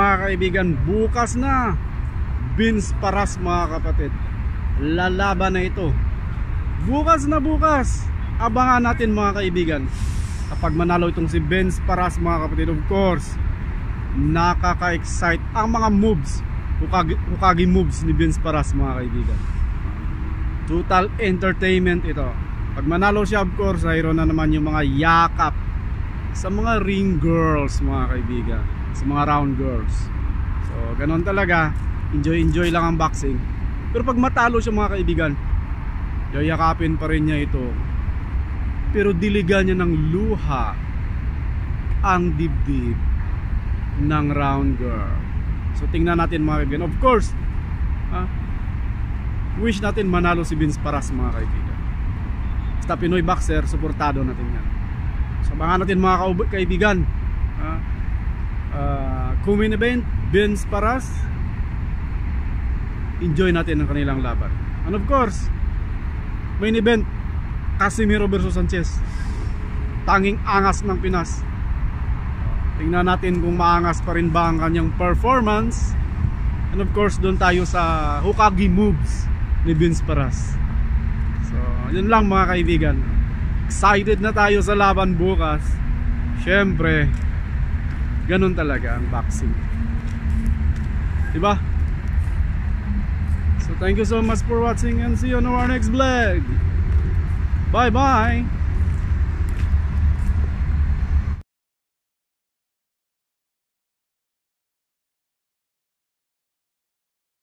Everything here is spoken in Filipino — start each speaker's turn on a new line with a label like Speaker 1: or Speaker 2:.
Speaker 1: mga kaibigan, bukas na Vince Paras mga kapatid. Lalaban na ito. Bukas na bukas. Abangan natin mga kaibigan. Kapag manalo itong si Vince Paras mga kapatid, of course, nakaka-excite ang mga moves, Hokage moves ni Vince Paras mga kaibigan. Total entertainment ito. Pag manalo siya, of course, mayroon na naman yung mga yakap sa mga ring girls mga kaibigan, sa mga round girls. So ganon talaga, enjoy lang ang boxing. Pero pag matalo siya mga kaibigan, yayakapin pa rin niya ito, pero diligan niya ng luha ang dibdib ng round girl. So tingnan natin mga kaibigan. Of course, wish natin manalo si Vince Paras mga kaibigan. Basta Pinoy boxer, suportado natin yan. So abangan natin mga kaibigan. Main event, Vince Paras. Enjoy natin ang kanilang laban. And of course, main event, Casimiro versus Sanchez. Tanging angas ng Pinas. Tingnan natin kung maangas pa rin ba ang kanyang performance. And of course, doon tayo sa Hokage moves ni Vince Paras. So yun lang mga kaibigan. Excited na tayo sa laban bukas. Syempre, ganun talaga ang boxing, diba? So thank you so much for watching and see you on our next vlog. Bye bye.